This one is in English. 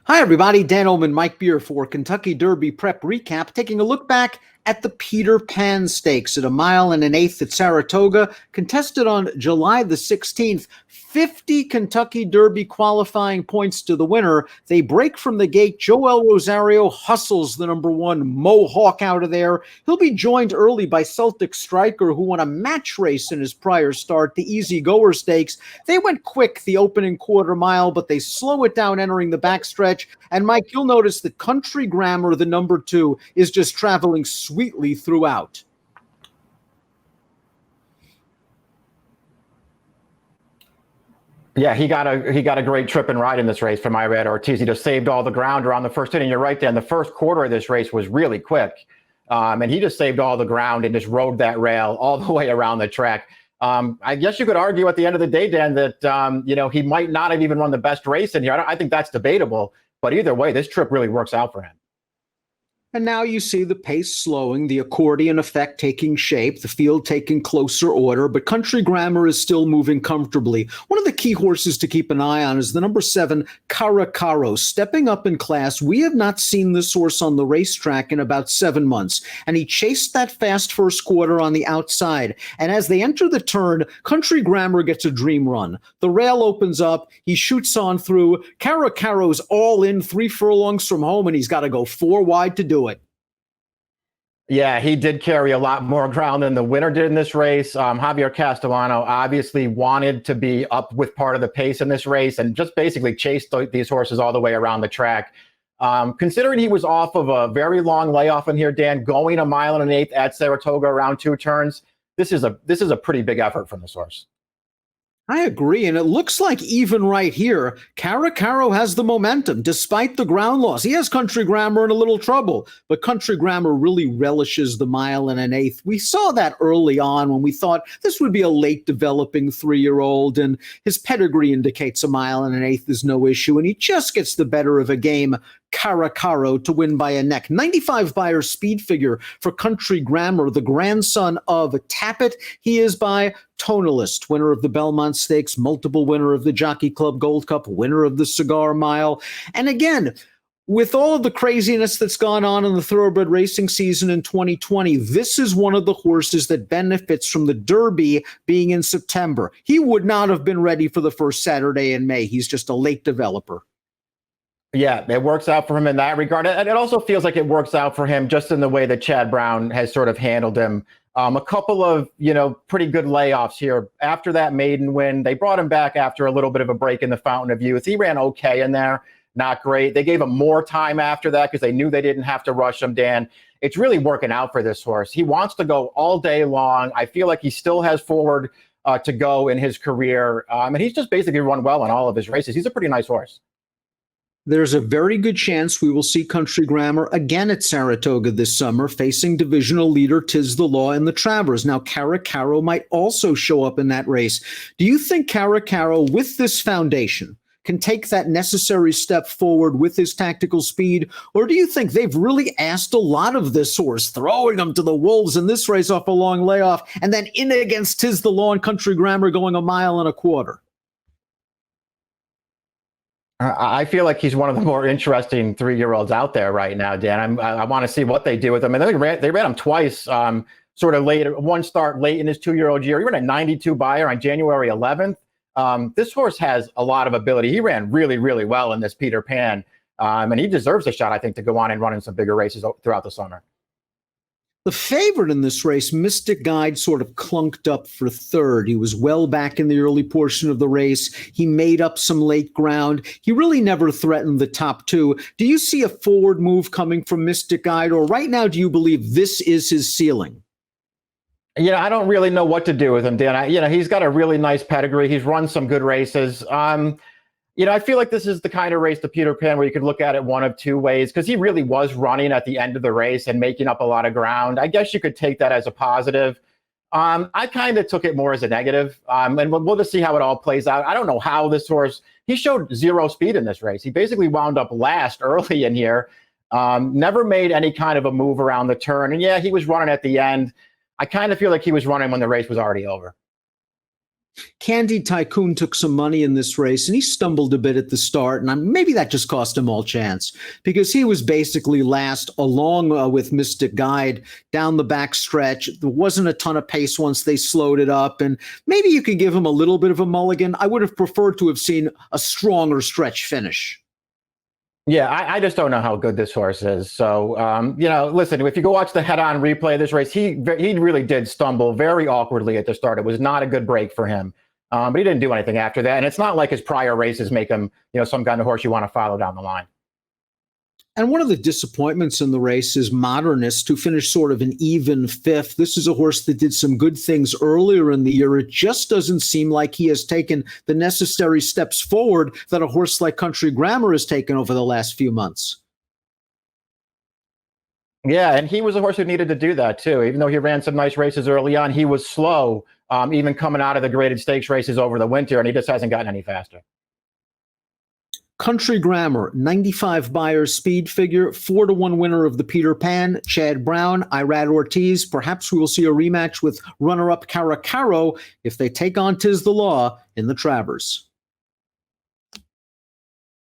Hi, everybody. Dan Illman, Mike Beer for Kentucky Derby Prep Recap, taking a look back at the Peter Pan Stakes at 1.125 miles at Saratoga, contested on July the 16th. 50 Kentucky Derby qualifying points to the winner. They break from the gate. Joel Rosario hustles the number one Mohawk out of there. He'll be joined early by Celtic Striker, who won a match race in his prior start, the Easy Goer Stakes. They went quick the opening quarter mile, but they slow it down entering the backstretch. And Mike, you'll notice that Country Grammar, the number two, is just traveling sweetly throughout. Yeah, he got a great trip and ride in this race from Irad Ortiz. He just saved all the ground around the first inning. You're right, Dan. The first quarter of this race was really quick, and he just saved all the ground and just rode that rail all the way around the track. I guess you could argue at the end of the day, Dan, that he might not have even run the best race in here. I think that's debatable, but either way, this trip really works out for him. And now you see the pace slowing, the accordion effect taking shape, the field taking closer order, but Country Grammar is still moving comfortably. One of the key horses to keep an eye on is the number 7, Caracaro, stepping up in class. We have not seen this horse on the racetrack in about 7 months, and he chased that fast first quarter on the outside. And as they enter the turn, Country Grammar gets a dream run. The rail opens up, he shoots on through. Caracaro's all in 3 furlongs from home, and he's got to go 4 wide to do it. Yeah, he did carry a lot more ground than the winner did in this race. Javier Castellano obviously wanted to be up with part of the pace in this race and just basically chased these horses all the way around the track. Considering he was off of a very long layoff in here, Dan, going 1.125 miles at Saratoga around 2 turns, this is a pretty big effort from this horse. I agree, and it looks like even right here, Caracaro has the momentum, despite the ground loss. He has Country Grammar in a little trouble, but Country Grammar really relishes the 1.125 miles. We saw that early on when we thought this would be a late developing 3-year-old, and his pedigree indicates 1.125 miles is no issue, and he just gets the better of a game. Caracaro to win by a neck. 95 Beyer speed figure for Country Grammar, the grandson of Tappet. He is by Tonalist, winner of the Belmont Stakes, multiple winner of the Jockey Club Gold Cup, winner of the Cigar Mile. And again, with all of the craziness that's gone on in the thoroughbred racing season in 2020, this is one of the horses that benefits from the Derby being in September. He would not have been ready for the first Saturday in May. He's just a late developer. Yeah, it works out for him in that regard. And it also feels like it works out for him just in the way that Chad Brown has sort of handled him. A couple of, pretty good layoffs here. After that maiden win, they brought him back after a little bit of a break in the Fountain of Youth. He ran okay in there, not great. They gave him more time after that because they knew they didn't have to rush him, Dan. It's really working out for this horse. He wants to go all day long. I feel like he still has forward to go in his career. And he's just basically run well in all of his races. He's a pretty nice horse. There's a very good chance we will see Country Grammar again at Saratoga this summer, facing divisional leader Tiz the Law in the Travers. Now, Caracaro might also show up in that race. Do you think Caracaro, with this foundation, can take that necessary step forward with his tactical speed? Or do you think they've really asked a lot of this horse, throwing him to the wolves in this race off a long layoff, and then in against Tiz the Law and Country Grammar going 1.25 miles? I feel like he's one of the more interesting 3-year-olds out there right now, Dan. I want to see what they do with him. And they ran him twice, sort of late. One start late in his 2-year-old year. He ran a 92 Beyer on January 11th. This horse has a lot of ability. He ran really, really well in this Peter Pan, and he deserves a shot, I think, to go on and run in some bigger races throughout the summer. The favorite in this race, Mystic Guide, sort of clunked up for third. He was well back in the early portion of the race. He made up some late ground. He really never threatened the top two. Do you see a forward move coming from Mystic Guide, or right now do you believe this is his ceiling? I don't really know what to do with him, Dan. He's got a really nice pedigree. He's run some good races. I feel like this is the kind of race, the Peter Pan, where you could look at it one of two ways, because he really was running at the end of the race and making up a lot of ground. I guess you could take that as a positive. I kind of took it more as a negative, and we'll just see how it all plays out. I don't know how this horse, he showed 0 speed in this race. He basically wound up last early in here, never made any kind of a move around the turn. And yeah, he was running at the end. I kind of feel like he was running when the race was already over. Candy Tycoon took some money in this race and he stumbled a bit at the start, and maybe that just cost him all chance because he was basically last along with Mystic Guide down the back stretch. There wasn't a ton of pace once they slowed it up, and maybe you could give him a little bit of a mulligan. I would have preferred to have seen a stronger stretch finish. Yeah, I just don't know how good this horse is. So, listen, if you go watch the head-on replay of this race, he really did stumble very awkwardly at the start. It was not a good break for him, but he didn't do anything after that. And it's not like his prior races make him, some kind of horse you want to follow down the line. And one of the disappointments in the race is Modernist, who finished sort of an even fifth. This is a horse that did some good things earlier in the year. It just doesn't seem like he has taken the necessary steps forward that a horse like Country Grammar has taken over the last few months. Yeah, and he was a horse who needed to do that too. Even though he ran some nice races early on, he was slow, even coming out of the graded stakes races over the winter, and he just hasn't gotten any faster. Country Grammar, 95 Buyers speed figure, 4-1 winner of the Peter Pan, Chad Brown, Irad Ortiz. Perhaps we will see a rematch with runner-up Caracaro if they take on Tiz the Law in the Travers.